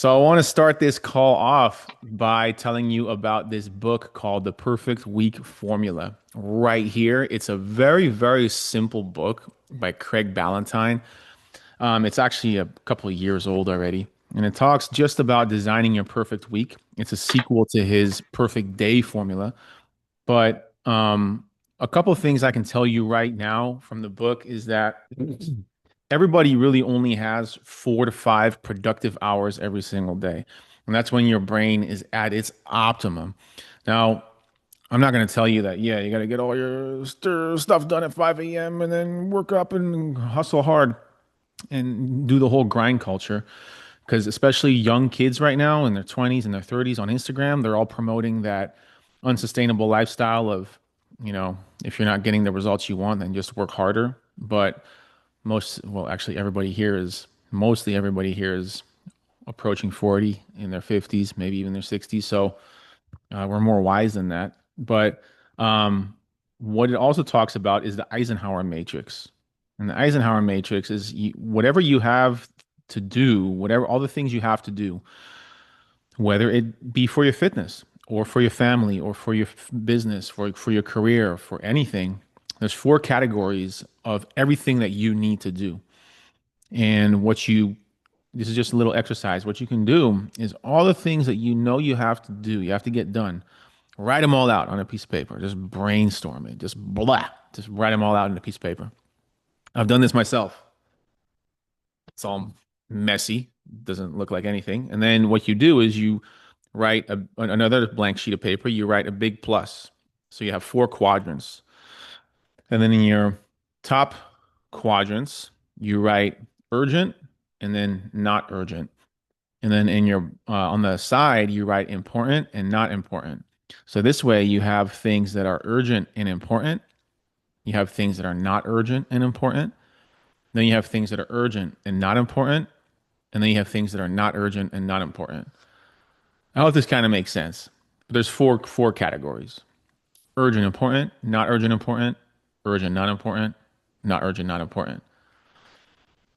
So I want to start this call off by telling you about this book called The Perfect Week Formula. Right here, it's a very, very simple book by Craig Ballantyne. It's actually a couple of years old already, and it talks just about designing your perfect week. It's a sequel to his Perfect Day formula, but a couple of things I can tell you right now from the book is that everybody really only has 4 to 5 productive hours every single day. And that's when your brain is at its optimum. Now, I'm not going to tell you that, yeah, you got to get all your stuff done at 5 a.m. and then work up and hustle hard and do the whole grind culture. Because especially young kids right now in their 20s and their 30s on Instagram, they're all promoting that unsustainable lifestyle of, if you're not getting the results you want, then just work harder. But well, actually, mostly everybody here is approaching 40 in their 50s, maybe even their 60s. So we're more wise than that. But um, what it also talks about is the Eisenhower matrix. And the Eisenhower matrix is whatever you have to do, whatever all the things you have to do, whether it be for your fitness or for your family or for your business, for your career, for anything, there's 4 categories of everything that you need to do. And this is just a little exercise. What you can do is all the things that you know you have to do, you have to get done, write them all out on a piece of paper. Just brainstorm it. Just blah. Just write them all out on a piece of paper. I've done this myself. It's all messy, doesn't look like anything. And then what you do is you write another blank sheet of paper. You write a big plus. So you have 4 quadrants. And then in your top quadrants, you write urgent and then not urgent. And then in your on the side, you write important and not important. So this way you have things that are urgent and important. You have things that are not urgent and important. Then you have things that are urgent and not important. And then you have things that are not urgent and not important. I hope this kind of makes sense. But there's four categories. Urgent important, not urgent important, urgent not important, not urgent not important.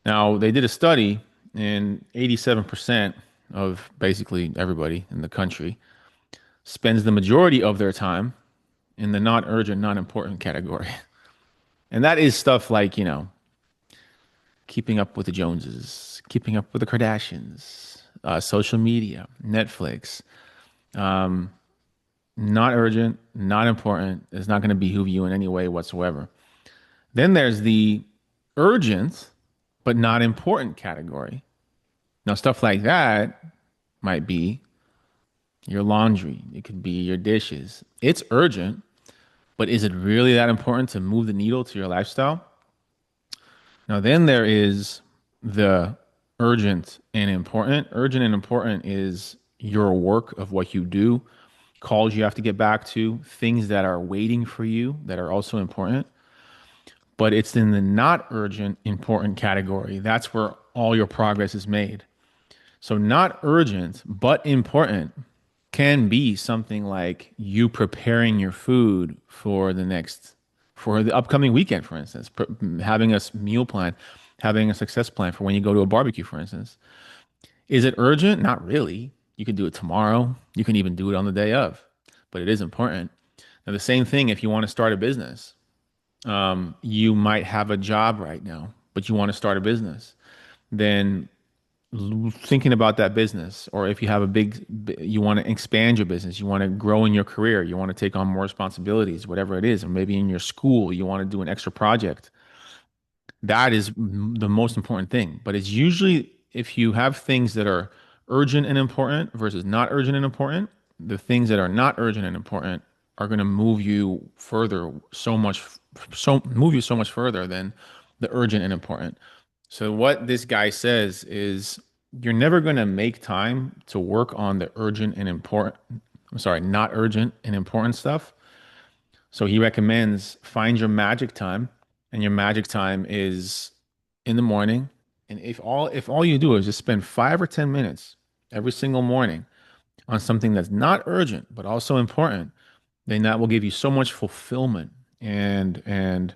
Now, they did a study, and 87% of basically everybody in the country spends the majority of their time in the not urgent, not important category. And that is stuff like, keeping up with the Joneses, keeping up with the Kardashians, social media, Netflix. Not urgent, not important. It's not going to behoove you in any way whatsoever. Then there's the urgent, but not important category. Now, stuff like that might be your laundry, it could be your dishes. It's urgent, but is it really that important to move the needle to your lifestyle? Now, then there is the urgent and important. Urgent and important is your work of what you do, calls you have to get back to, things that are waiting for you that are also important. But it's in the not urgent, important category. That's where all your progress is made. So, not urgent, but important can be something like you preparing your food for the upcoming weekend, for instance, having a meal plan, having a success plan for when you go to a barbecue, for instance. Is it urgent? Not really. You can do it tomorrow. You can even do it on the day of, but it is important. Now, the same thing if you want to start a business. You might have a job right now, but you want to start a business. Then thinking about that business, or if you have you want to expand your business, you want to grow in your career, you want to take on more responsibilities, whatever it is, or maybe in your school, you want to do an extra project. That is the most important thing. But it's usually if you have things that are urgent and important versus not urgent and important, the things that are not urgent and important are going to move you further move you so much further than the urgent and important. So what this guy says is you're never going to make time to work on the urgent and important, I'm sorry, not urgent and important stuff. So he recommends find your magic time, and your magic time is in the morning. And if all you do is just spend 5 or 10 minutes every single morning on something that's not urgent but also important, then that will give you so much fulfillment and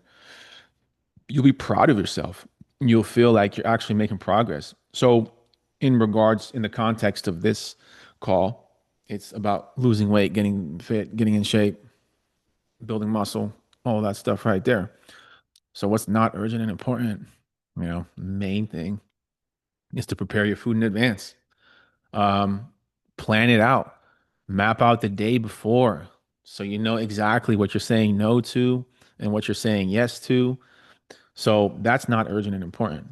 you'll be proud of yourself. You'll feel like you're actually making progress. So in regards in the context of this call, it's about losing weight, getting fit, getting in shape, building muscle, all that stuff right there. So what's not urgent and important? Main thing is to prepare your food in advance. Um, Plan it out. Map out the day before so you know exactly what you're saying no to and what you're saying yes to. So that's not urgent and important.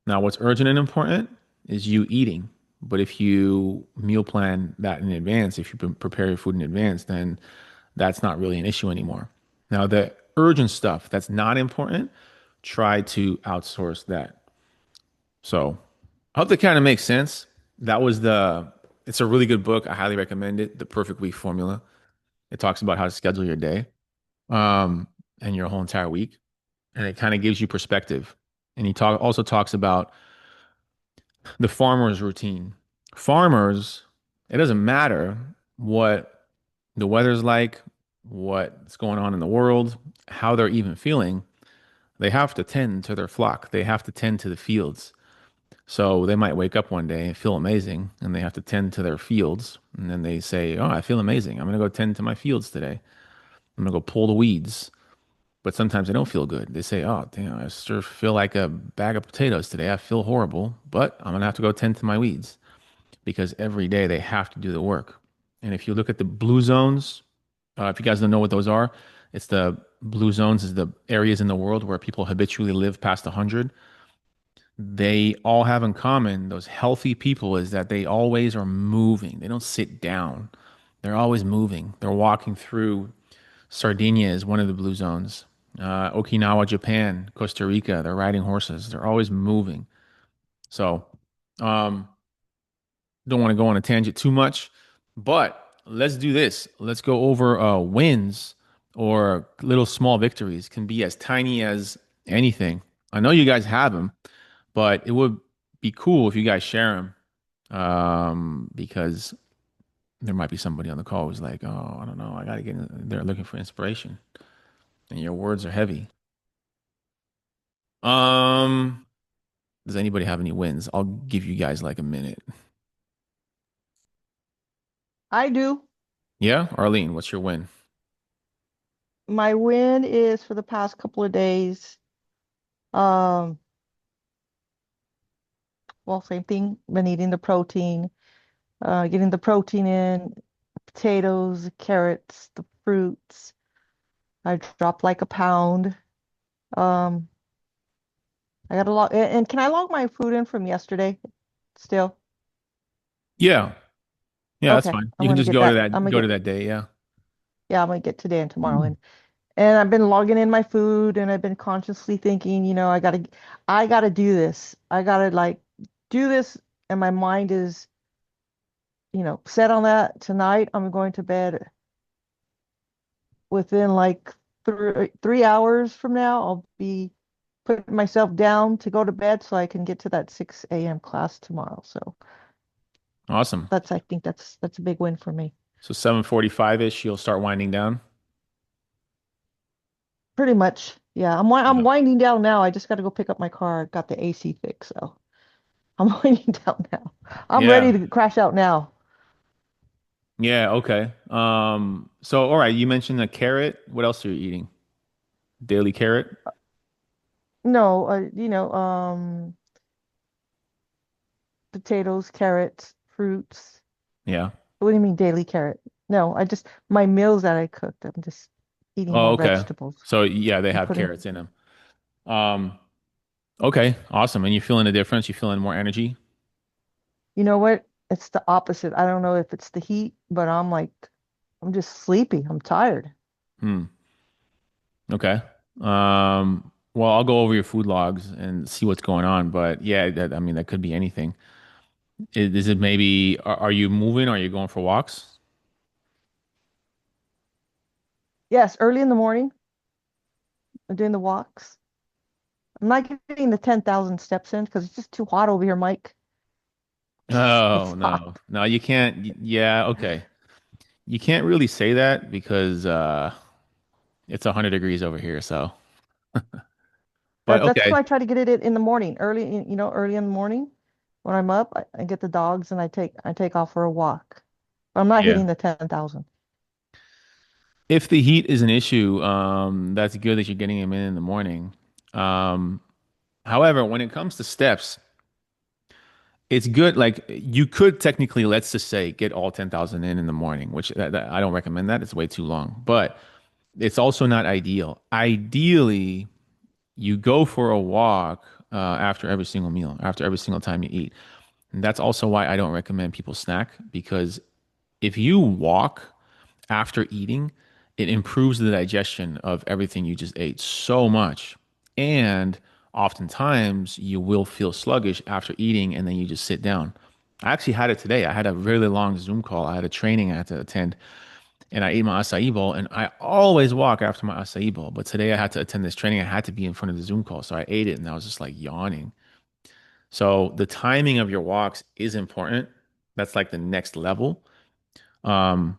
Now, what's urgent and important is you eating. But if you meal plan that in advance, if you prepare your food in advance, then that's not really an issue anymore. Now, the urgent stuff that's not important, try to outsource that. So I hope that kind of makes sense. It's a really good book. I highly recommend it. The Perfect Week Formula. It talks about how to schedule your day, um, and your whole entire week. And it kind of gives you perspective. And also talks about the farmer's routine. Farmers, it doesn't matter what the weather's like, what's going on in the world, how they're even feeling. They have to tend to their flock. They have to tend to the fields. So they might wake up one day and feel amazing, and they have to tend to their fields. And then they say, "Oh, I feel amazing. I'm going to go tend to my fields today. I'm going to go pull the weeds." But sometimes they don't feel good. They say, "Oh, damn, I sure feel like a bag of potatoes today. I feel horrible, but I'm going to have to go tend to my weeds," because every day they have to do the work. And if you look at the blue zones, if you guys don't know what those are, it's the blue zones is the areas in the world where people habitually live past 100. They all have in common, those healthy people, is that they always are moving. They don't sit down. They're always moving. They're walking through. Sardinia is one of the blue zones. Okinawa, Japan, Costa Rica, they're riding horses. They're always moving. So, um, don't want to go on a tangent too much, but let's do this. Let's go over wins or little small victories. Can be as tiny as anything. I know you guys have them, but it would be cool if you guys share them, because there might be somebody on the call who's like, "Oh, I don't know. I got to get in." They're looking for inspiration, and your words are heavy. Um, does anybody have any wins? I'll give you guys like a minute. I do. Yeah, Arlene, what's your win? My win is for the past couple of days. Um, well, same thing. Been eating the protein, getting the protein in, potatoes, carrots, the fruits. I dropped like a pound. Um, I got a lot. And can I log my food in from yesterday still? Yeah, yeah, that's Okay, fine. You I'm can gonna just get that. go to that day. Yeah. Yeah, I'm gonna get today and tomorrow in. And I've been logging in my food, and I've been consciously thinking, I gotta do this. I gotta like do this, and my mind is, set on that. Tonight, I'm going to bed within like 3 hours from now. I'll be putting myself down to go to bed so I can get to that 6 a.m. class tomorrow. So Awesome. I think that's a big win for me. So 7:45-ish, you'll start winding down. Pretty much, yeah. I'm Yeah. winding down now. I just got to go pick up my car. Got the AC fixed, so I'm winding down now. I'm ready Yeah. to crash out now. Yeah, okay. So all right, you mentioned a carrot. What else are you eating? Daily carrot? No, potatoes, carrots, fruits. Yeah. What do you mean daily carrot? No, my meals that I cooked, I'm just eating Oh, more okay. vegetables So yeah, they and have putting, carrots in them. Um, okay, awesome. And you feeling the difference? You feeling more energy? you know what? It's the opposite. I don't know if it's the heat, but I'm just sleepy. I'm tired. Hmm. Okay. Well, I'll go over your food logs and see what's going on. But yeah, I mean, that could be anything. Is it maybe, are you moving? Are you going for walks? Yes, early in the morning, I'm doing the walks. I'm not getting the 10,000 steps in because it's just too hot over here, Mike. Oh, It's hot. no. No, you can't. Yeah, okay. You can't really say that because it's 100 degrees over here. So, but That's okay. why I try to get it in the morning, early in the morning. When I'm up, I get the dogs and I take off for a walk. But I'm not Yeah. hitting the 10,000. If the heat is an issue, that's good that you're getting them in the morning. Um, However, when it comes to steps, it's good. Like you could technically, let's just say, get all 10,000 in the morning, which I don't recommend that. It's way too long, but it's also not ideal. Ideally, you go for a walk after every single meal, after every single time you eat. And that's also why I don't recommend people snack because if you walk after eating, it improves the digestion of everything you just ate so much. And oftentimes you will feel sluggish after eating and then you just sit down. I actually had it today. I had a really long Zoom call. I had a training I had to attend and I ate my acai bowl and I always walk after my acai bowl. But today I had to attend this training. I had to be in front of the Zoom call. So I ate it and I was just like yawning. So the timing of your walks is important. That's like the next level. Um,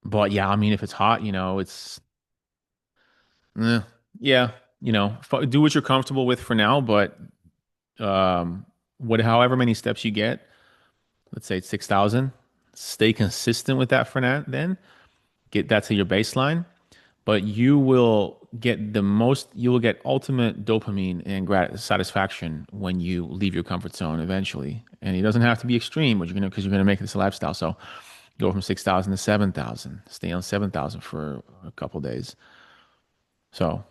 but yeah, I mean, if it's hot, it's eh, yeah, do what you're comfortable with for now. But however many steps you get, let's say it's 6,000, stay consistent with that for now. Then get that to your baseline. But you will get ultimate dopamine and satisfaction when you leave your comfort zone eventually. And it doesn't have to be extreme, but because you're gonna make this a lifestyle. So go from 6,000 to 7,000. Stay on 7,000 for a couple days. So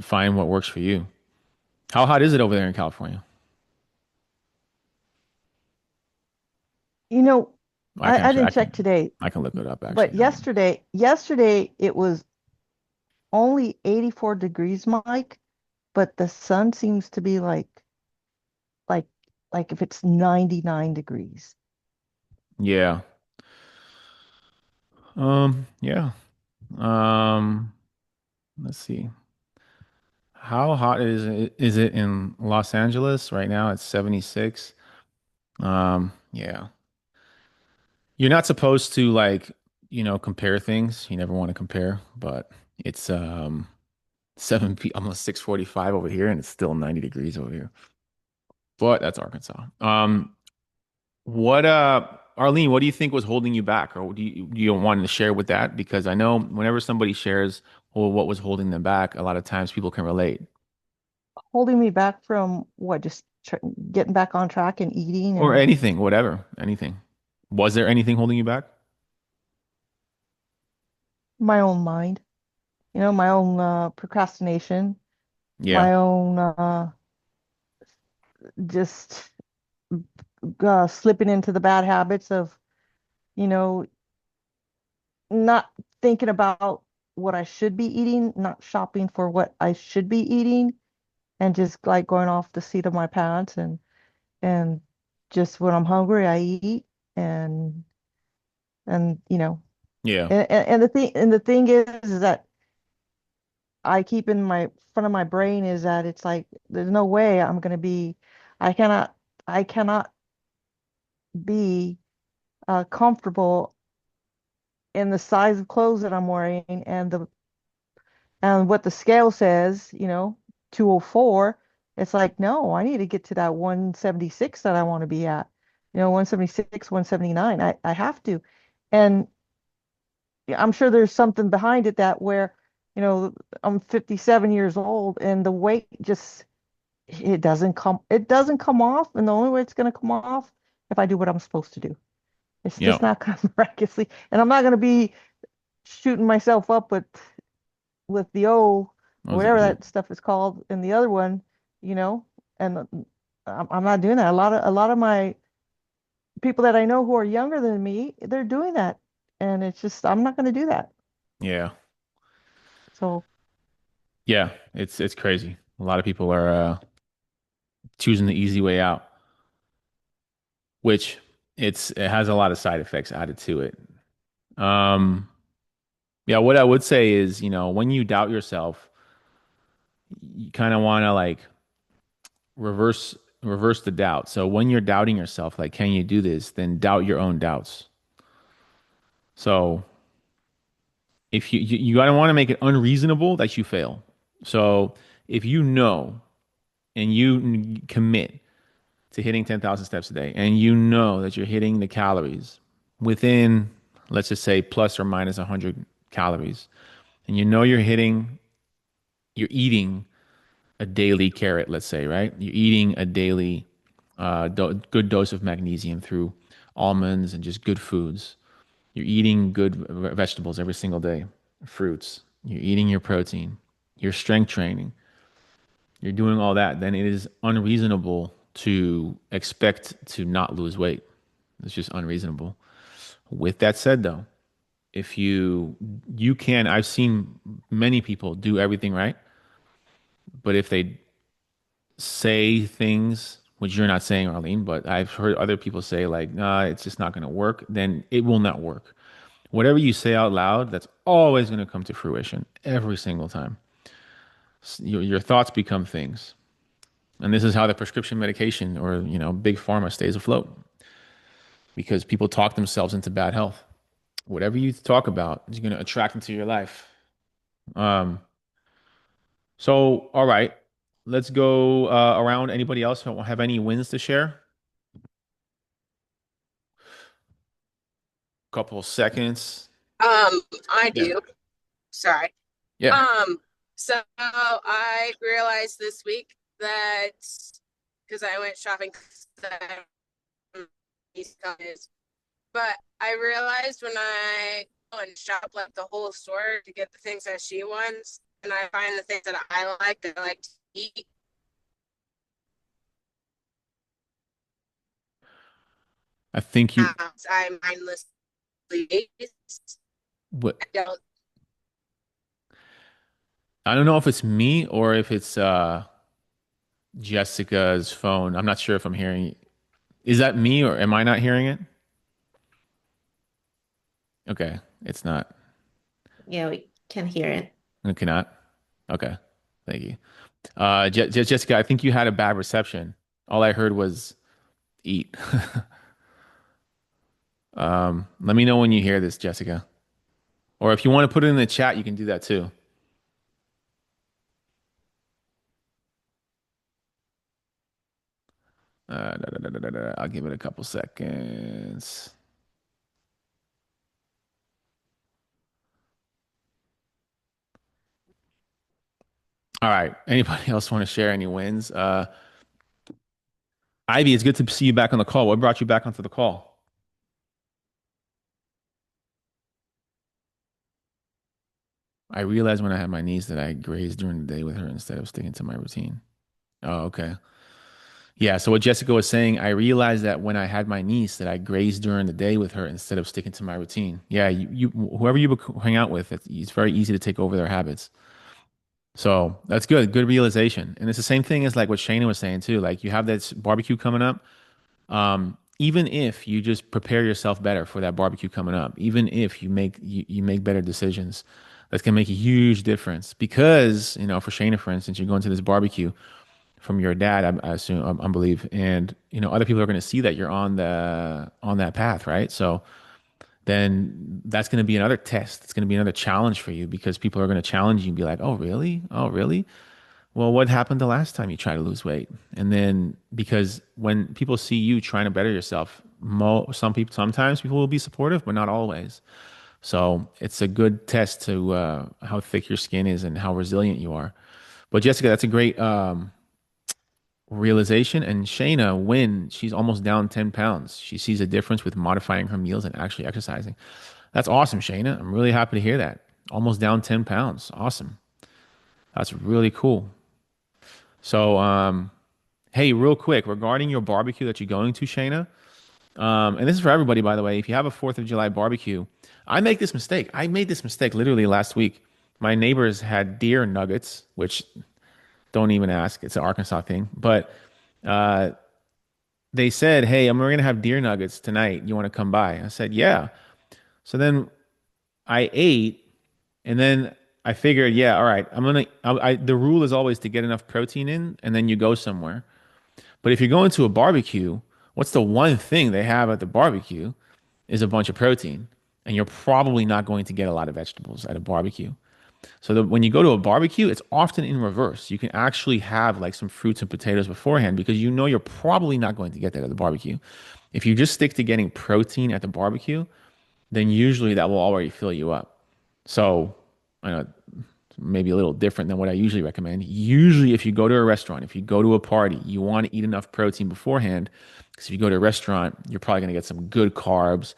find what works for you. How hot is it over there in California? You know, I can I actually, didn't check today, I can look it up but actually. yesterday it was only 84 degrees, Mike, but the sun seems to be like like if it's 99 degrees. Yeah. Yeah. Um, let's see. How hot is it in Los Angeles right now? It's 76. Yeah. You're not supposed to like, compare things. You never want to compare, but it's 7 p almost 6:45 over here and it's still 90 degrees over here. But that's Arkansas. What Arlene, what do you think was holding you back or do you want to share with that? Because I know whenever somebody shares what was holding them back, a lot of times people can relate. Holding me back from what, just tr getting back on track and eating Or and anything, whatever, anything. Was there anything holding you back? my own mind, my own procrastination, Yeah. my own just slipping into the bad habits of, you know, not thinking about what I should be eating, not shopping for what I should be eating, and just like going off the seat of my pants and just when I'm hungry, I eat and and you know Yeah. and the thing is that I keep in my front of my brain is that it's like there's no way I'm gonna be I cannot I cannot be comfortable in the size of clothes that I'm wearing and what the scale says, 204. It's like, no, I need to get to that 176 that I want to be at. 176, 179. I have to. And yeah, I'm sure there's something behind it that where, I'm 57 years old and the weight just it doesn't come off. And the only way it's going to come off if I do what I'm supposed to do. It's Yeah. just not going to miraculously. And I'm not going to be shooting myself up with the O, Was whatever it? that stuff is called, and the other one, you know, and I'm not doing that. A lot of my people that I know who are younger than me, they're doing that, and it's just I'm not going to do that. Yeah. So Yeah. It's crazy. A lot of people are choosing the easy way out, which it has a lot of side effects added to it. Um, yeah, what I would say is, when you doubt yourself, you kind of want to like reverse the doubt. So when you're doubting yourself, like, can you do this? Then doubt your own doubts. So if you gotta want to make it unreasonable that you fail. So if you know and you commit to hitting 10,000 steps a day, and you know that you're hitting the calories within, let's just say, plus or minus 100 calories, and you know you're eating a daily carrot, let's say, right? You're eating a daily good dose of magnesium through almonds and just good foods. You're eating good vegetables every single day, fruits. You're eating your protein. You're strength training. You're doing all that. Then it is unreasonable to expect to not lose weight. It's just unreasonable. With that said, though, if you can, I've seen many people do everything right, but if they say things which you're not saying, Arlene, but I've heard other people say like, nah, it's just not going to work, then it will not work. Whatever you say out loud, that's always going to come to fruition every single time. Your thoughts become things. And this is how the prescription medication or, big pharma stays afloat because people talk themselves into bad health. Whatever you talk about is going to attract into your life. Um, so, all right, let's go around. Anybody else have any wins to share? Couple seconds. I Yeah. do. Sorry. Yeah. So I realized this week that because I went shopping, but I realized when I go and shop like the whole store to get the things that she wants, and I find the things that I like to eat, I think you, I mindlessly waste. what, I don't. I don't know if it's me or if it's Jessica's phone. I'm not sure if I'm hearing. Is that me or am I not hearing it? Okay, it's not. Yeah, we can hear it. It cannot. Okay, thank you. Jessica, I think you had a bad reception. All I heard was eat. Let me know when you hear this, Jessica. Or if you want to put it in the chat, you can do that too. I'll give it a couple seconds. All right. Anybody else want to share any wins? Ivy, it's good to see you back on the call. What brought you back onto the call? I realized when I had my niece that I grazed during the day with her instead of sticking to my routine. Oh, okay. Yeah, so what Jessica was saying, I realized that when I had my niece that I grazed during the day with her instead of sticking to my routine. Yeah, whoever you hang out with, it's very easy to take over their habits. So that's good. Good realization. And it's the same thing as like what Shana was saying too. Like you have this barbecue coming up. Even if you just prepare yourself better for that barbecue coming up, even if you make better decisions, that's gonna make a huge difference. Because, for Shana, for instance, you're going to this barbecue from your dad, I assume, I believe, and other people are gonna see that you're on that path, right? So then that's going to be another test. It's going to be another challenge for you because people are going to challenge you and be like, "Oh, really? Oh, really? Well, what happened the last time you tried to lose weight?" And then because when people see you trying to better yourself, sometimes people will be supportive, but not always. So it's a good test to how thick your skin is and how resilient you are. But Jessica, that's a great realization. And Shayna, when she's almost down 10 pounds, she sees a difference with modifying her meals and actually exercising. That's awesome, Shayna. I'm really happy to hear that. Almost down 10 pounds. Awesome. That's really cool. So, hey, real quick, regarding your barbecue that you're going to, Shayna, and this is for everybody, by the way, if you have a 4th of July barbecue, I make this mistake. I made this mistake literally last week. My neighbors had deer nuggets, which don't even ask. It's an Arkansas thing. But uh, they said, hey, we're going to have deer nuggets tonight. You want to come by? I said, yeah. So then I ate, and then I figured, yeah, all right, the rule is always to get enough protein in, and then you go somewhere. But if you're going to a barbecue, what's the one thing they have at the barbecue is a bunch of protein, and you're probably not going to get a lot of vegetables at a barbecue. So that when you go to a barbecue, it's often in reverse. You can actually have like some fruits and potatoes beforehand because you know you're probably not going to get that at the barbecue. If you just stick to getting protein at the barbecue, then usually that will already fill you up. So I know maybe a little different than what I usually recommend. Usually, if you go to a restaurant, if you go to a party, you want to eat enough protein beforehand because if you go to a restaurant, you're probably going to get some good carbs,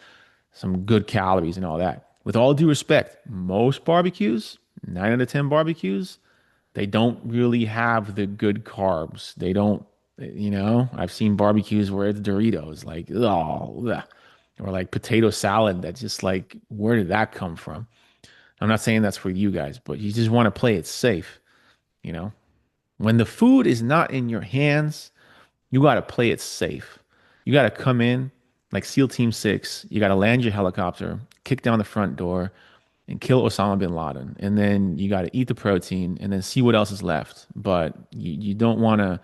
some good calories, and all that. With all due respect, most barbecues, 9 out of 10 barbecues, they don't really have the good carbs. They don't, I've seen barbecues where it's Doritos, like, oh, ugh. Or like potato salad that's just like, where did that come from? I'm not saying that's for you guys, but you just want to play it safe, you know? When the food is not in your hands, you got to play it safe. You got to come in like SEAL Team 6, you got to land your helicopter, kick down the front door, and kill Osama bin Laden. And then you got to eat the protein and then see what else is left. But you don't want to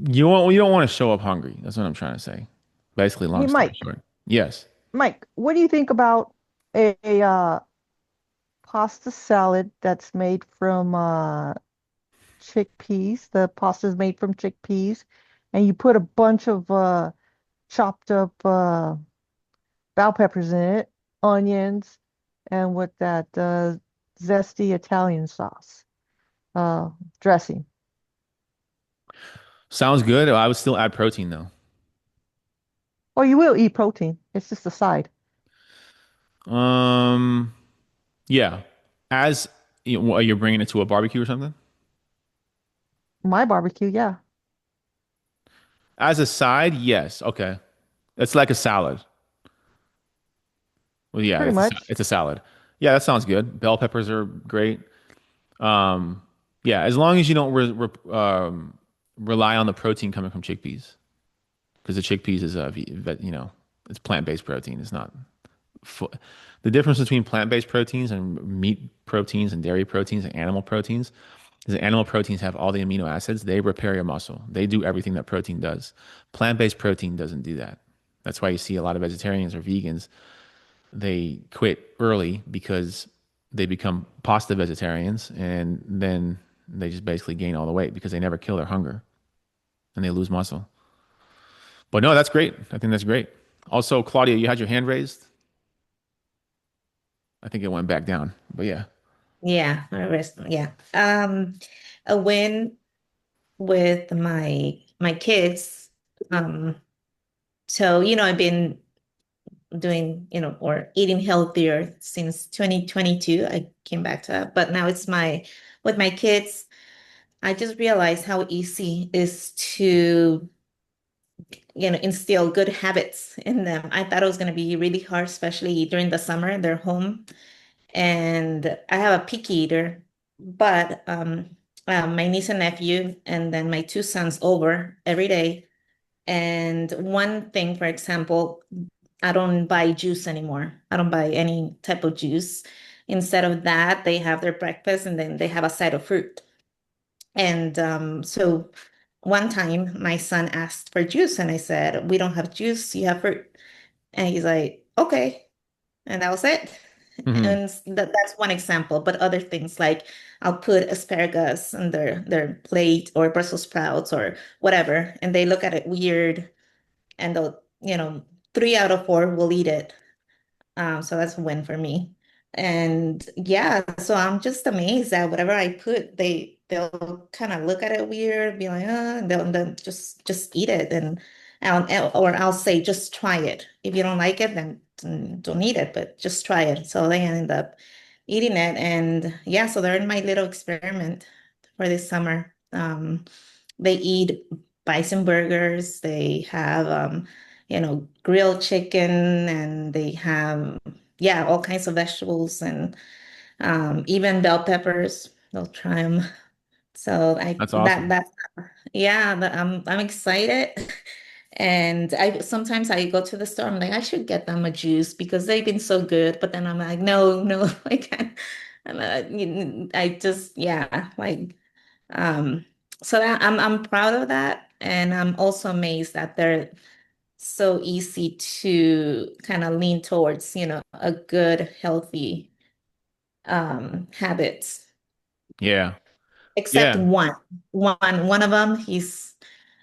you don't want to show up hungry. That's what I'm trying to say. Basically, Hey, long story Mike, short. Yes. Mike, what do you think about a pasta salad that's made from chickpeas? The pasta is made from chickpeas, and you put a bunch of chopped up bell peppers in it, onions, and with that zesty Italian sauce uh, dressing. Sounds good. I would still add protein though. Or you will eat protein. It's just a side. Um, yeah. As you're bringing it to a barbecue or something? My barbecue, yeah, As a side, yes. Okay. It's like a salad. Well, yeah, pretty much. it's a salad. Yeah, that sounds good. Bell peppers are great. Um, yeah, as long as you don't rely on the protein coming from chickpeas, because the chickpeas is it's plant-based protein. It's not fu- the difference between plant-based proteins and meat proteins and dairy proteins and animal proteins is that animal proteins have all the amino acids. They repair your muscle. They do everything that protein does. Plant-based protein doesn't do that. That's why you see a lot of vegetarians or vegans, they quit early because they become pasta vegetarians and then they just basically gain all the weight because they never kill their hunger and they lose muscle. But no, that's great. I think that's great. Also, Claudia, you had your hand raised. I think it went back down. But yeah. Yeah, yeah. A win with my kids. Um, so I've been doing, or eating healthier since 2022. I came back to that, but now it's my with my kids. I just realized how easy it is to, instill good habits in them. I thought it was going to be really hard, especially during the summer. They're home, and I have a picky eater, but my niece and nephew, and then my two sons over every day. And one thing, for example, I don't buy juice anymore. I don't buy any type of juice. Instead of that, they have their breakfast and then they have a side of fruit. And so one time my son asked for juice, and I said, "We don't have juice, you have fruit." And he's like, "Okay." And that was it. Hmm. And that's one example, but other things like I'll put asparagus on their plate or Brussels sprouts or whatever, and they look at it weird, and they'll, 3 out of 4 will eat it. So that's a win for me. And yeah, so I'm just amazed that whatever I put, they'll kind of look at it weird, be like, and they'll just eat it, and or I'll say just try it. If you don't like it, then don't eat it, but just try it. So they end up eating it, and yeah, so they're in my little experiment for this summer. They eat bison burgers. They have grilled chicken, and they have, yeah, all kinds of vegetables, and even bell peppers. They'll try them. So I That's awesome. yeah, I'm excited. And I sometimes I go to the store, I'm like, I should get them a juice because they've been so good. But then I'm like, no, no, I can't. And I just, yeah, like, um, so that I'm proud of that. And I'm also amazed that they're so easy to kind of lean towards, a good, healthy habits. Yeah. Except Yeah. one of them, he's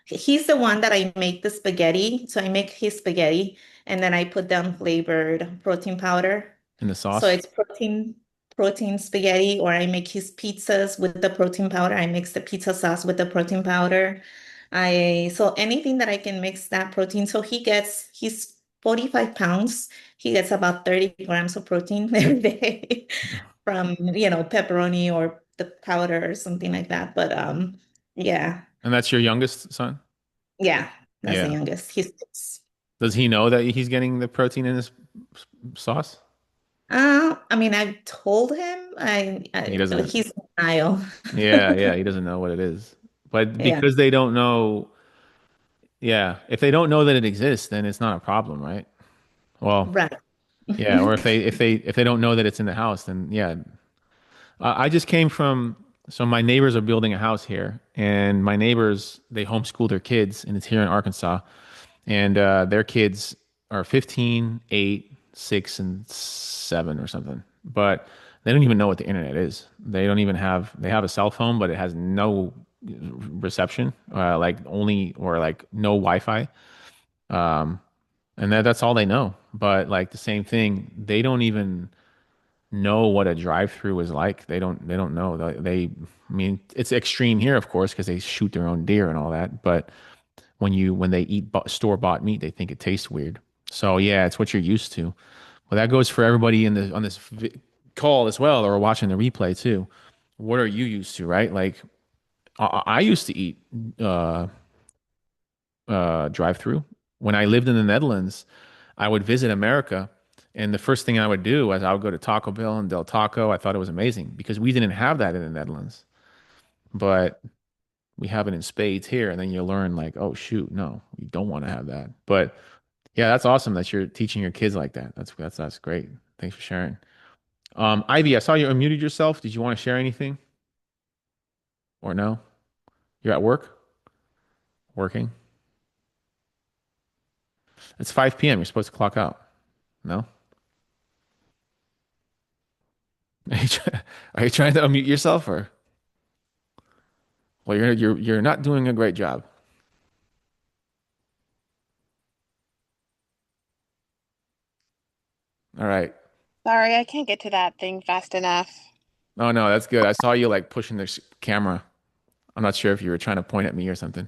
the one that I make the spaghetti. So I make his spaghetti and then I put down flavored protein powder. In the So sauce. it's protein spaghetti, or I make his pizzas with the protein powder. I mix the pizza sauce with the protein powder. I so anything that I can mix that protein. So he's 45 pounds. He gets about 30 grams of protein every day from, pepperoni or the powder or something like that. But yeah, And that's your youngest son? yeah, that's the Yeah. youngest. He's six. Does he know that he's getting the protein in his sauce? I mean, I've told him. He doesn't. He's in denial. Yeah, yeah, he doesn't know what it is. But Yeah, because they don't know, yeah, if they don't know that it exists, then it's not a problem, right? Well, right. yeah, or if they don't know that it's in the house, then yeah. I just came from, so my neighbors are building a house here, and my neighbors, they homeschool their kids, and it's here in Arkansas, and their kids are 15, 8, 6, and 7 or something. But they don't even know what the internet is. They have a cell phone, but it has no reception, like only, or like no Wi-Fi. Um, and that's all they know. But like the same thing, they don't even know what a drive-through is like. They don't know. I mean, it's extreme here, of course, because they shoot their own deer and all that. But when they eat store-bought meat, they think it tastes weird. So yeah, it's what you're used to. Well, that goes for everybody in the on this call as well, or watching the replay too. What are you used to, right? Like I used to eat uh, drive-through when I lived in the Netherlands. I would visit America, and the first thing I would do was I would go to Taco Bell and Del Taco. I thought it was amazing because we didn't have that in the Netherlands, but we have it in spades here. And then you learn like, oh shoot, no, you don't want to have that. But yeah, that's awesome that you're teaching your kids like that. That's great. Thanks for sharing. Ivy, I saw you unmuted yourself. Did you want to share anything or no? You're at work, working. It's 5 p.m. You're supposed to clock out. No? Are you trying to unmute yourself or? Well, you're not doing a great job. All right. Sorry, I can't get to that thing fast enough. Oh no, that's good. I saw you like pushing the camera. I'm not sure if you were trying to point at me or something.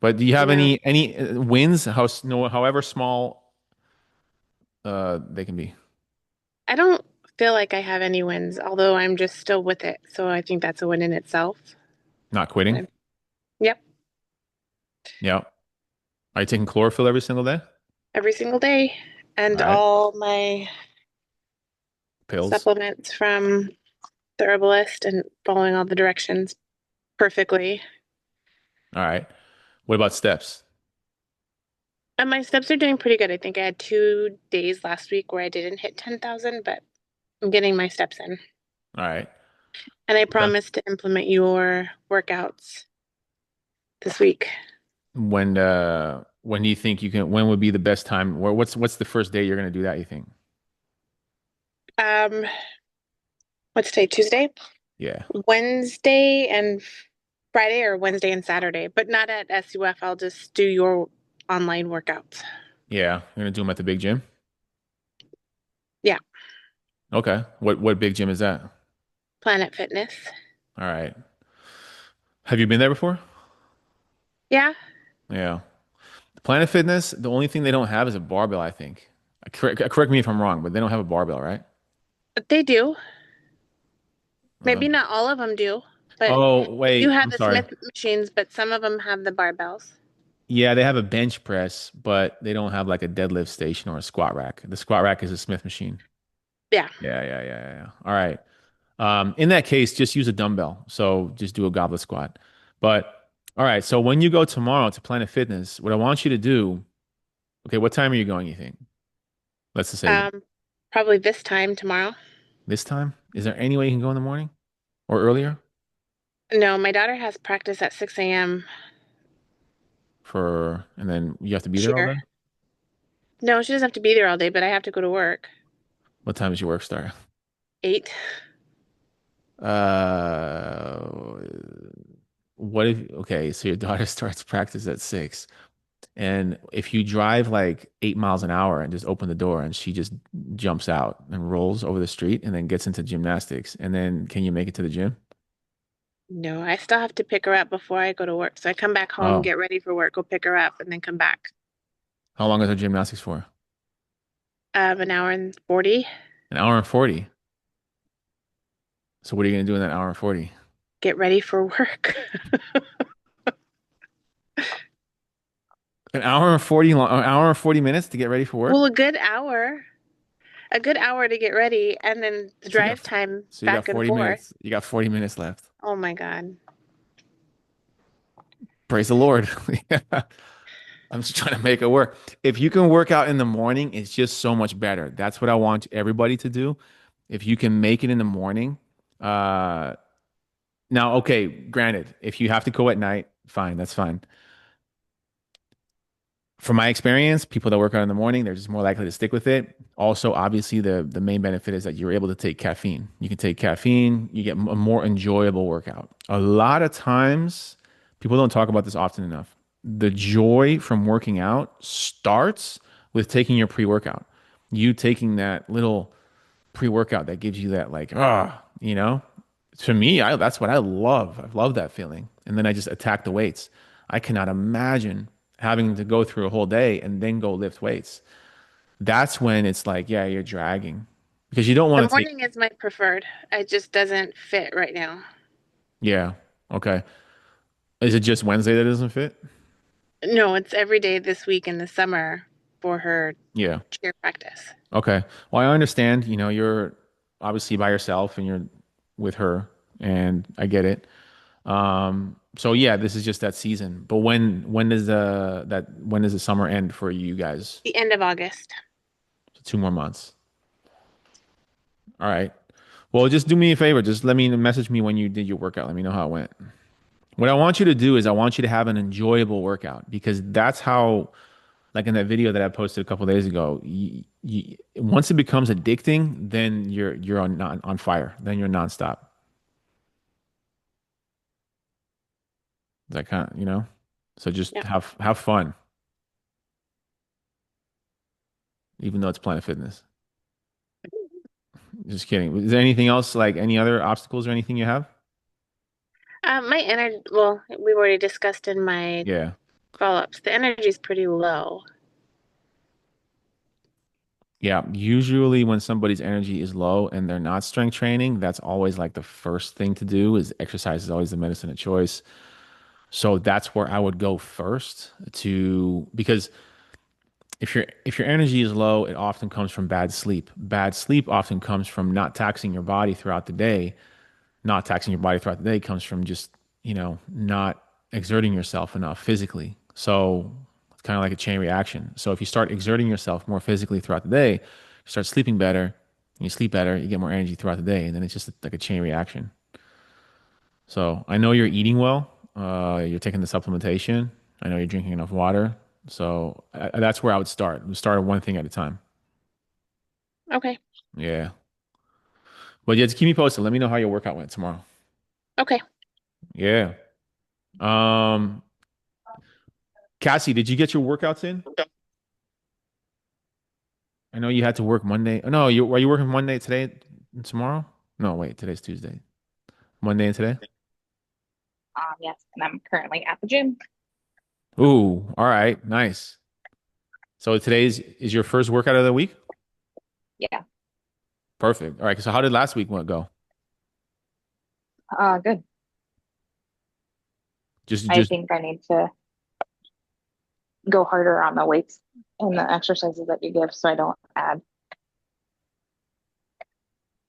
But do you have No, any wins? No, however small they can be. I don't feel like I have any wins, although I'm just still with it. So I think that's a win in itself. Not quitting. I'm- Yep, Yeah. Are you taking chlorophyll every single day? every single day. All And right. all my Pills. supplements from the herbalist and following all the directions perfectly. All right. What about steps? And my steps are doing pretty good. I think I had 2 days last week where I didn't hit 10,000, but I'm getting my steps in. All right. And I Okay. promise to implement your workouts this week. When do you think you can, when would be the best time? What's the first day you're gonna do that, you think? Um, what's today? Tuesday? Yeah. Wednesday and Friday, or Wednesday and Saturday, but not at SUF. I'll just do your online workouts. Yeah. You're gonna do them at the big gym? Yeah, Okay. What big gym is that? Planet Fitness. All right. Have you been there before? Yeah, Yeah. Planet Fitness, the only thing they don't have is a barbell, I think. Correct me if I'm wrong, but they don't have a barbell, right? but they do. Uh, Maybe not all of them do, but oh, they do wait, have I'm the sorry. Smith machines, but some of them have the barbells. Yeah, they have a bench press, but they don't have like a deadlift station or a squat rack. The squat rack is a Smith machine. Yeah. Yeah. All right. In that case, just use a dumbbell. So just do a goblet squat. But all right, so when you go tomorrow to Planet Fitness, what I want you to do, okay, what time are you going, you think? Let's just say Um, Probably this time tomorrow. this time. Is there any way you can go in the morning or earlier No, my daughter has practice at 6 a.m. and then you have to be there all here. day? No, she doesn't have to be there all day, but I have to go to work. What time does your work start? 8. Uh, what if, okay, so your daughter starts practice at 6, and if you drive like 8 miles an hour and just open the door and she just jumps out and rolls over the street and then gets into gymnastics, and then can you make it to the gym? No, I still have to pick her up before I go to work. So I come back home, Oh, get ready for work, go pick her up, and then come back. how long is her gymnastics for? An hour and 40. An hour and 40. So what are you gonna do in that hour and 40? Get ready for work. An hour and 40 long, an hour and 40 minutes to get ready for work? Well, a good hour to get ready, and then the So you got drive time so you got back and 40 forth. minutes. You got 40 minutes left. Oh my God. Praise the Lord. I'm just trying to make it work. If you can work out in the morning, it's just so much better. That's what I want everybody to do. If you can make it in the morning, uh now okay, granted, if you have to go at night, fine, that's fine. From my experience, people that work out in the morning, they're just more likely to stick with it. Also, obviously, the main benefit is that you're able to take caffeine. You can take caffeine, you get a more enjoyable workout. A lot of times, people don't talk about this often enough. The joy from working out starts with taking your pre-workout. You taking that little pre-workout that gives you that like, you know? To me, that's what I love. I love that feeling. And then I just attack the weights. I cannot imagine having to go through a whole day and then go lift weights. That's when it's like, yeah, you're dragging because you don't The want to take, morning is my preferred. It just doesn't fit right now. yeah, okay. Is it just Wednesday that doesn't fit? No, it's every day this week in the summer for her Yeah. cheer practice. Okay. Well, I understand, you're obviously by yourself and you're with her, and I get it. So yeah, this is just that season. But when does the summer end for you guys? The end of August. So 2 more months. All right. Well, just do me a favor. Just let me message me when you did your workout. Let me know how it went. What I want you to do is I want you to have an enjoyable workout because that's how, like in that video that I posted a couple days ago, once it becomes addicting, then you're on fire. Then you're nonstop. That kind of, So just Yeah. have fun, even though it's Planet Fitness. Just kidding. Is there anything else, like any other obstacles or anything you have? My energy, well, we've already discussed in my Yeah. follow-ups. The energy is pretty low. Yeah. Usually when somebody's energy is low and they're not strength training, that's always like the first thing to do is exercise is always the medicine of choice. So that's where I would go first because if your energy is low, it often comes from bad sleep. Bad sleep often comes from not taxing your body throughout the day. Not taxing your body throughout the day comes from just, not exerting yourself enough physically. So it's kind of like a chain reaction. So if you start exerting yourself more physically throughout the day, you start sleeping better, you sleep better, you get more energy throughout the day, and then it's just like a chain reaction. So I know you're eating well. You're taking the supplementation. I know you're drinking enough water. So that's where I would start. We start one thing at a time. Okay. Yeah. But yeah, just keep me posted. Let me know how your workout went tomorrow. Okay. Yeah. Um, Cassie, did you get your workouts in? I know you had to work Monday. Oh, no, are you working Monday today and tomorrow? No, wait, today's Tuesday. Monday and today? Yes, and I'm currently at the gym. Ooh, all right, nice. So today's is your first workout of the week? Yeah, Perfect. All right, so how did last week go? good. Just I just think I need to go harder on the weights and the exercises that you give so I don't add.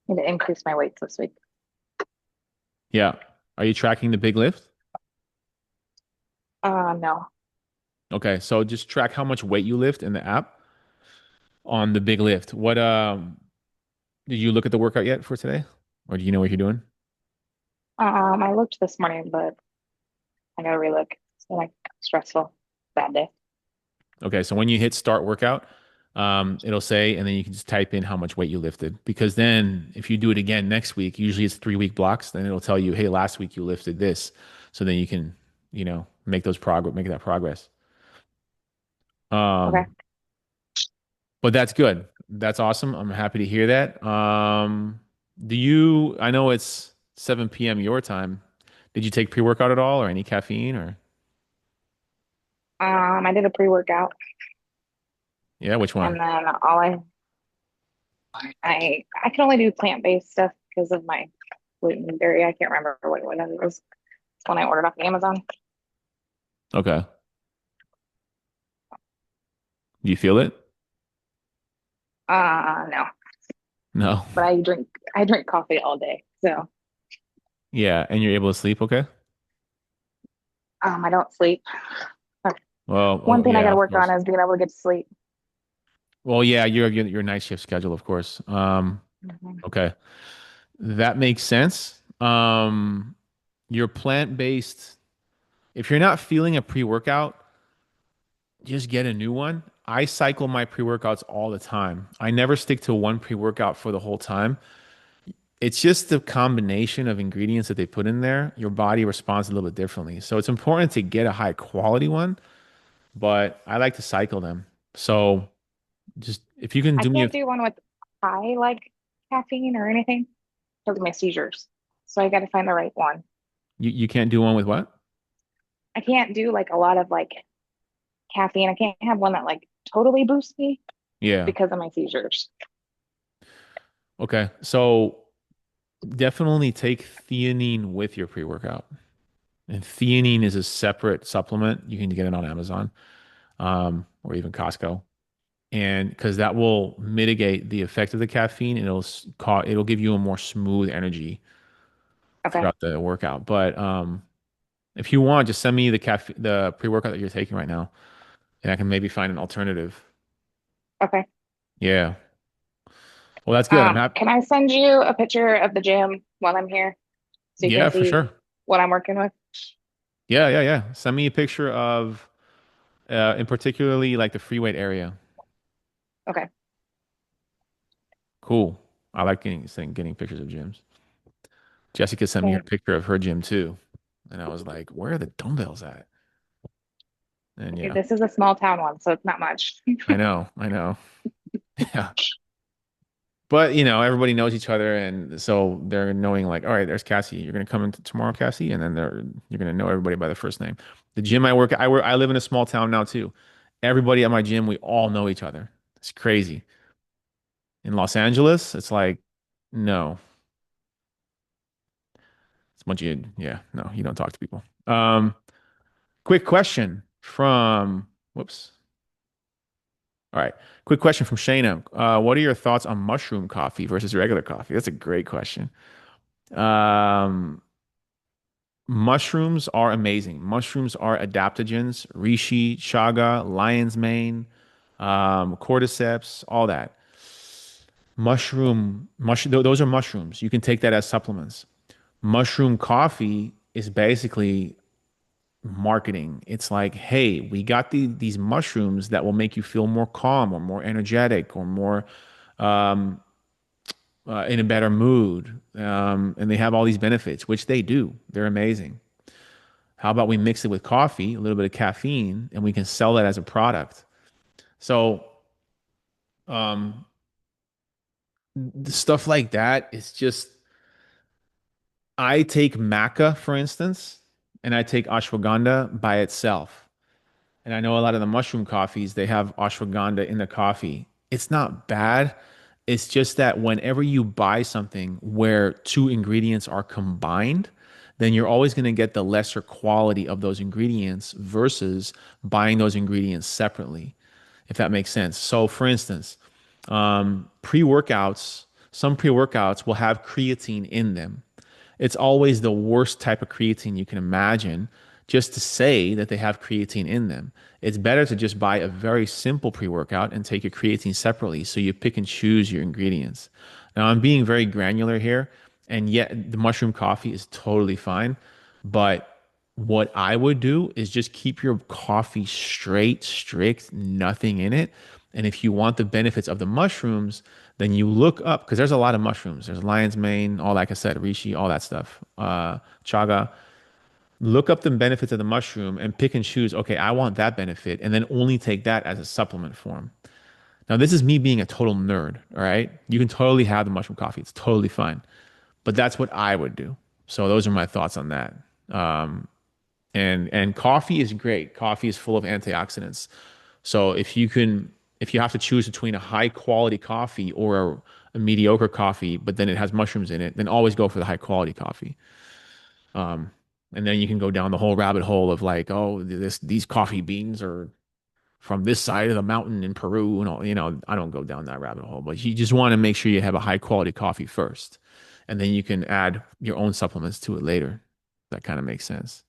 I need to increase my weights this week. Yeah. Are you tracking the big lift? No. Okay, so just track how much weight you lift in the app on the big lift. What did you look at the workout yet for today? Or do you know what you're doing? I looked this morning, but I gotta relook. It's been like stressful, bad day. Okay, so when you hit start workout, It'll say, and then you can just type in how much weight you lifted. Because then if you do it again next week, usually it's 3 week blocks, then it'll tell you, hey, last week you lifted this. So then you can, make that progress. Okay. Um, but that's good. That's awesome. I'm happy to hear that. I know it's 7 p.m. your time. Did you take pre-workout at all or any caffeine or I did a pre-workout, yeah, which and one? then I can only do plant-based stuff because of my gluten and dairy. I can't remember what it was. It's when I ordered off Amazon. Okay. Do you feel it? No, No. but I drink coffee all day, so Yeah, and you're able to sleep, okay? I don't sleep. Well, One oh, thing I got yeah, to of work on course. is being able to get to sleep. Well, yeah, your night shift schedule, of course. Mhm. Okay. That makes sense. Your plant-based, if you're not feeling a pre-workout, just get a new one. I cycle my pre-workouts all the time. I never stick to one pre-workout for the whole time. It's just the combination of ingredients that they put in there. Your body responds a little bit differently. So it's important to get a high quality one, but I like to cycle them. So just if you can I do me a, can't do one with high like caffeine or anything because of my seizures. So I got to find the right one. you can't do one with what? I can't do like a lot of like caffeine. I can't have one that like totally boosts me Yeah. because of my seizures. Okay. So definitely take theanine with your pre-workout. And theanine is a separate supplement. You can get it on Amazon, or even Costco. And because that will mitigate the effect of the caffeine, and it'll give you a more smooth energy Okay. throughout the workout. But if you want, just send me the pre-workout that you're taking right now, and I can maybe find an alternative. Okay. Yeah. Well, that's good. I'm happy. Can I send you a picture of the gym while I'm here so you Yeah, can for see sure. what I'm working with? Yeah, yeah, yeah. Send me a picture of, in particularly like the free weight area. Okay. Cool. I like getting pictures of gyms. Jessica sent me her Okay. picture of her gym too, and I was like, "Where are the dumbbells at?" And yeah, This is a small town one, so it's not much. I know. Yeah. But everybody knows each other, and so they're knowing like, all right, there's Cassie. You're gonna come in tomorrow, Cassie, and then you're gonna know everybody by the first name. The gym I live in a small town now too. Everybody at my gym, we all know each other. It's crazy. In Los Angeles, it's like, no, it's a bunch of yeah, no, you don't talk to people. Quick question from whoops. All right, quick question from Shayna. What are your thoughts on mushroom coffee versus regular coffee? That's a great question. Um, Mushrooms are amazing. Mushrooms are adaptogens, reishi, chaga, lion's mane, cordyceps, all that. Those are mushrooms. You can take that as supplements. Mushroom coffee is basically marketing. It's like, hey, we got these mushrooms that will make you feel more calm or more energetic or more um, in a better mood. And they have all these benefits, which they do. They're amazing. How about we mix it with coffee, a little bit of caffeine, and we can sell that as a product? So, um, stuff like that is just, I take maca, for instance, and I take ashwagandha by itself. And I know a lot of the mushroom coffees, they have ashwagandha in the coffee. It's not bad. It's just that whenever you buy something where two ingredients are combined, then you're always going to get the lesser quality of those ingredients versus buying those ingredients separately, if that makes sense. So, for instance, pre-workouts, some pre-workouts will have creatine in them. It's always the worst type of creatine you can imagine just to say that they have creatine in them. It's better to just buy a very simple pre-workout and take your creatine separately so you pick and choose your ingredients. Now, I'm being very granular here, and yet the mushroom coffee is totally fine. But what I would do is just keep your coffee straight, strict, nothing in it, And if you want the benefits of the mushrooms, then you look up because there's a lot of mushrooms. There's lion's mane, all like I said, reishi, all that stuff, chaga. Look up the benefits of the mushroom and pick and choose. Okay, I want that benefit, and then only take that as a supplement form. Now, this is me being a total nerd. All right, you can totally have the mushroom coffee; it's totally fine. But that's what I would do. So those are my thoughts on that. Um, and coffee is great. Coffee is full of antioxidants. So if you have to choose between a high quality coffee or a mediocre coffee, but then it has mushrooms in it, then always go for the high quality coffee. Um, and then you can go down the whole rabbit hole of like, oh, these coffee beans are from this side of the mountain in Peru and all, I don't go down that rabbit hole, but you just want to make sure you have a high quality coffee first, and then you can add your own supplements to it later. That kind of makes sense.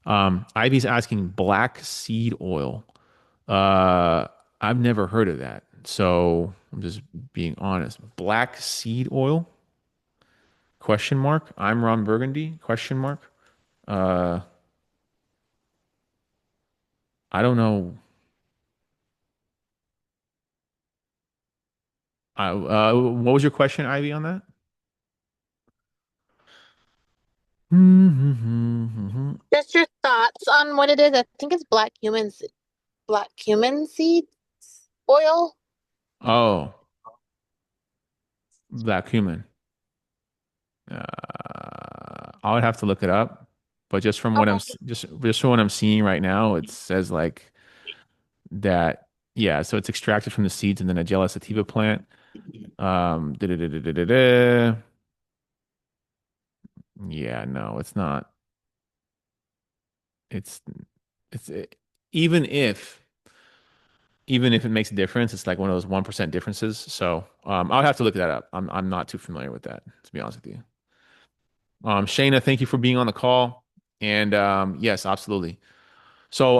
Ivy's asking black seed oil. I've never heard of that. So I'm just being honest. Black seed oil? Question mark. I'm Ron Burgundy? Question mark. Uh, I don't know. What was your question, Ivy, on that? Just your thoughts on what it is. I think it's black cumin seeds oil. Oh, black cumin. I would have to look it up, but just from what Okay. just from what I'm seeing right now, it says like that. Yeah, so it's extracted from the seeds and then a Nigella sativa plant. Da-da-da-da-da-da. Yeah, no, it's not. It's it's even if even if it makes a difference, it's like one of those 1% differences. So I'll have to look that up. I'm not too familiar with that, to be honest with you. Shayna, thank you for being on the call. And yes, absolutely. So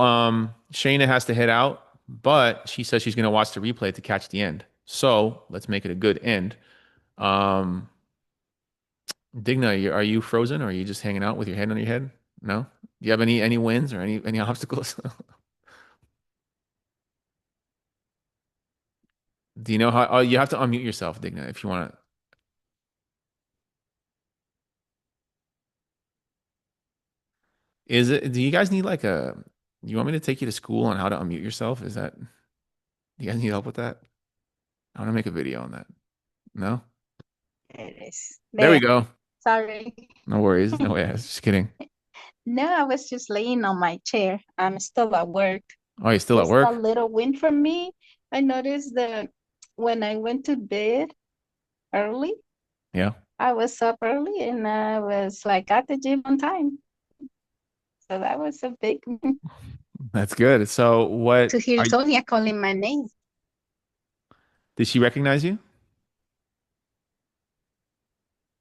Shayna has to head out, but she says she's going to watch the replay to catch the end. So let's make it a good end. Um, Digna, are you frozen or are you just hanging out with your head on your head? No? Do you have any wins or any obstacles? Do you know how? Oh, you have to unmute yourself, Digna, if you want to. Is it? Do you guys need like a? You want me to take you to school on how to unmute yourself? Is that? Do you guys need help with that? I want to make a video on that. No? It is. There we There. go. Sorry. No worries. No way. I was just kidding. No, I was just laying on my chair. I'm still at work. Oh, you're still at Just a work? little win for me. I noticed that when I went to bed early, Yeah. I was up early and I was like at the gym on time. So that was a big win. That's good. So what To hear are you, Sonia calling my name. did she recognize you?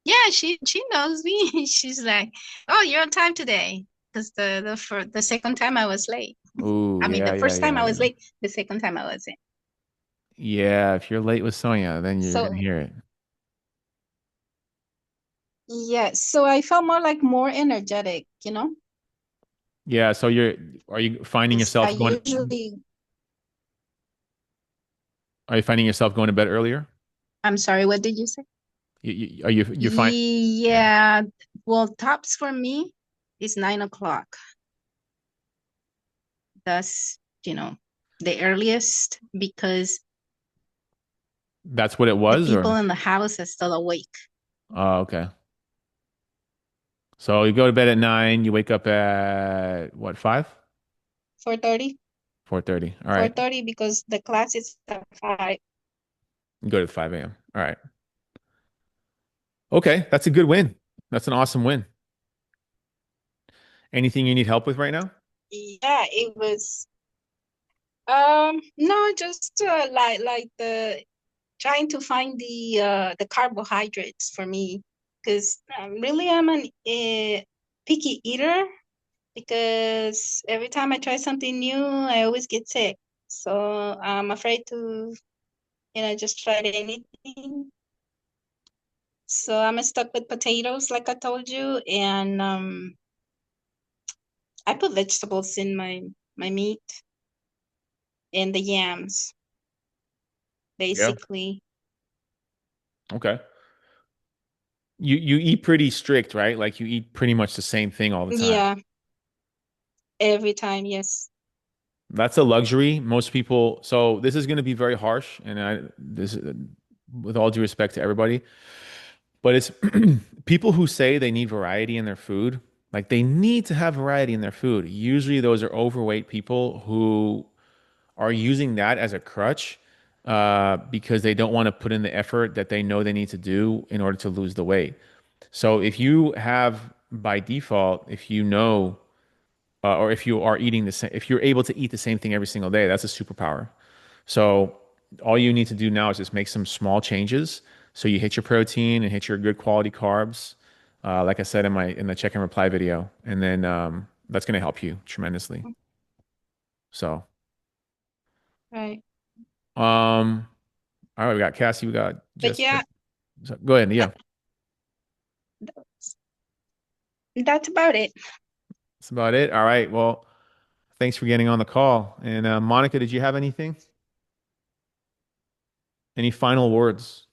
Yeah, she knows me. She's like, "Oh, you're on time today." Because the second time I was late. Oh, I mean, yeah, the yeah, first time yeah, I was yeah. late, the second time I wasn't. Yeah, if you're late with Sonia, then you're gonna So hear it. yeah, so I felt more energetic, you know, Yeah, so are you finding because I yourself going usually, are you finding yourself going to bed earlier? I'm sorry, what did you say? You're fine. Yeah. Yeah, well, tops for me is 9 o'clock. That's, the earliest because That's what it the was, people or? in the house are still awake. Oh, okay. So you go to bed at 9, you wake up at what, 5? 4:30, 4:30. All right. 4:30 because the class is at 5. You go to 5 a.m. All right. Okay, that's a good win. That's an awesome win. Anything you need help with right now? Yeah, it was, no, just like the trying to find the carbohydrates for me because really I'm an picky eater because every time I try something new, I always get sick. So I'm afraid to, just try anything. So I'm stuck with potatoes, like I told you, and I put vegetables in my meat and the yams. Yeah. basically. Okay. You eat pretty strict, right? Like you eat pretty much the same thing all the time. Yeah, every time, yes. That's a luxury. Most people, so this is going to be very harsh, and this, with all due respect to everybody, but it's people who say they need variety in their food, like they need to have variety in their food. Usually, those are overweight people who are using that as a crutch, because they don't want to put in the effort that they know they need to do in order to lose the weight. So if you have by default, if you know, or if you are eating the same, if you're able to eat the same thing every single day, that's a superpower. So all you need to do now is just make some small changes. So you hit your protein and hit your good quality carbs, like I said in the check and reply video, and then that's going to help you tremendously. So, Right. all right, we got Cassie, we got But Jessica. yeah, So, go ahead. Yeah, that's about it. that's about it. All right. Well, thanks for getting on the call. And Monica, did you have anything? Any final words?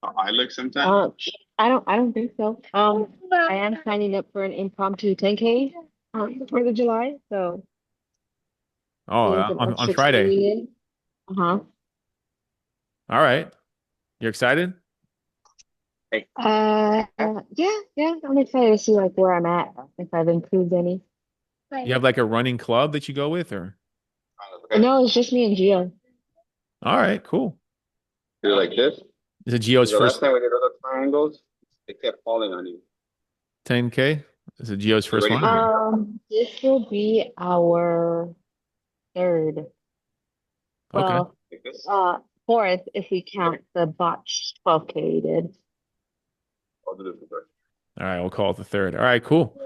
I look sometimes. I don't think so. I am signing up for an impromptu 10K for the July, so Oh, getting some on extra Friday. training in. Uh-huh. All right. You're excited? Hey, Yeah, I'm excited to see like where I'm at, if I've improved any. You have like a running club that you go with, or? okay. No, it's just me and Gio. All right, cool. Do it like this. Is it Gio's The last first time we did other triangles, they kept falling on you. 10K? Is it Gio's You first ready one? for me? This will be our third. Okay. Well, Like this? fourth if we count the botched 12K we did. I'll do this first. All right, we'll call it the third. All right, cool.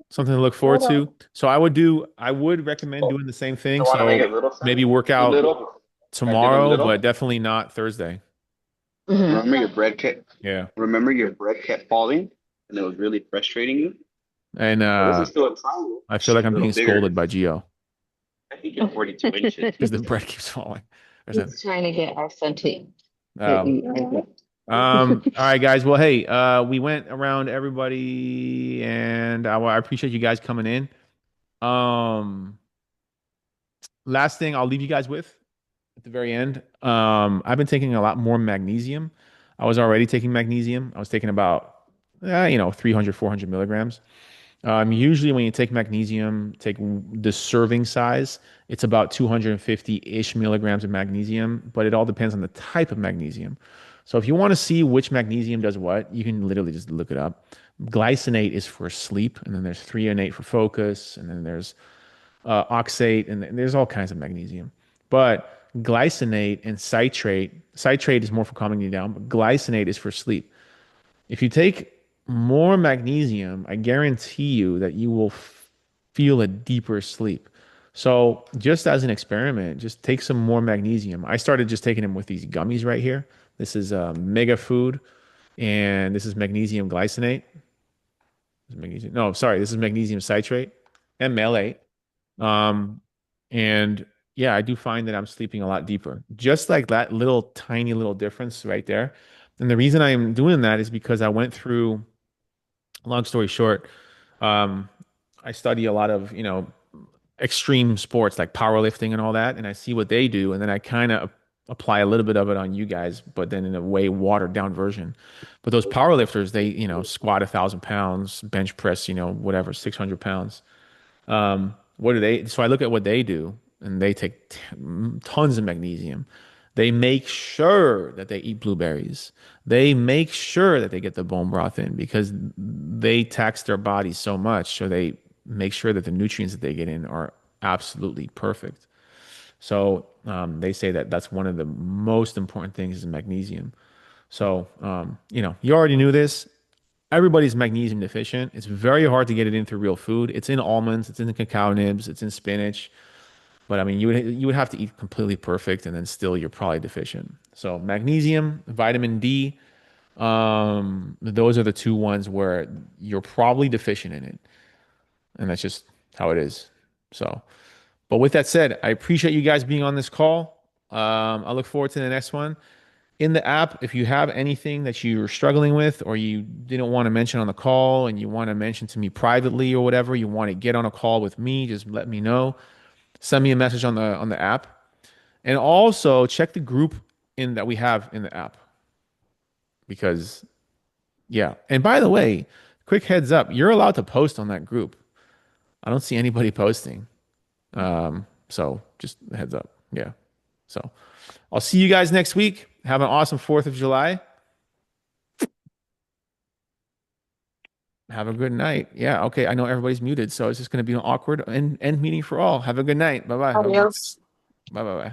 Something to look forward to. So I would recommend Oh, doing the same you thing. want to make So it little, Sam? maybe work Too out little? I give them tomorrow, little. but definitely not Thursday. Mhm. Remember your bread kept. Yeah. Remember your bread kept falling, and it was really frustrating you. And So this is still a triangle. I feel like A I'm little being bigger. scolded by Gio I think you're 42 inches. because the bread keeps falling. Or something. He's trying to get our son to eat. All right, guys. Well, hey, we went around everybody, and I appreciate you guys coming in. Last thing I'll leave you guys with at the very end. I've been taking a lot more magnesium. I was already taking magnesium. I was taking about, 300, 400 milligrams. Usually when you take magnesium, take the serving size, it's about 250-ish milligrams of magnesium, but it all depends on the type of magnesium. So if you want to see which magnesium does what, you can literally just look it up. Glycinate is for sleep, and then there's threonate for focus, and then there's oxate, and there's all kinds of magnesium. But glycinate and citrate is more for calming you down, but glycinate is for sleep. If you take more magnesium, I guarantee you that you will feel a deeper sleep. So, just as an experiment, just take some more magnesium. I started just taking them with these gummies right here. This is Mega Food, and this is magnesium glycinate. This is magnesium. No, sorry, this is magnesium citrate, ML8. Um, and yeah, I do find that I'm sleeping a lot deeper. Just like that little tiny little difference right there. And the reason I'm doing that is because I went through, long story short, um, I study a lot of, extreme sports like powerlifting and all that, and I see what they do, and then I kind of apply a little bit of it on you guys, but then in a way watered down version. But those powerlifters, they, squat 1,000 pounds, bench press, whatever, 600 pounds. What do they? So I look at what they do, and they take tons of magnesium. They make sure that they eat blueberries. They make sure that they get the bone broth in because they tax their bodies so much. So they make sure that the nutrients that they get in are absolutely perfect. So they say that that's one of the most important things is magnesium. So you already knew this. Everybody's magnesium deficient. It's very hard to get it in through real food. It's in almonds, it's in the cacao nibs, it's in spinach. But I mean, you would have to eat completely perfect, and then still you're probably deficient. So magnesium, vitamin D, those are the two ones where you're probably deficient in it, and that's just how it is. So, But with that said, I appreciate you guys being on this call. I look forward to the next one. In the app, if you have anything that you're struggling with or you didn't want to mention on the call and you want to mention to me privately or whatever, you want to get on a call with me, just let me know. Send me a message on the app. And also check the group in that we have in the app. Because yeah. And by the way, quick heads up, you're allowed to post on that group. I don't see anybody posting. So just a heads up. Yeah. So I'll see you guys next week. Have an awesome 4th of July. Have a good night. Yeah. Okay. I know everybody's muted, so it's just going to be an awkward end meeting for all. Have a good night. Bye-bye. Adios. Bye-bye.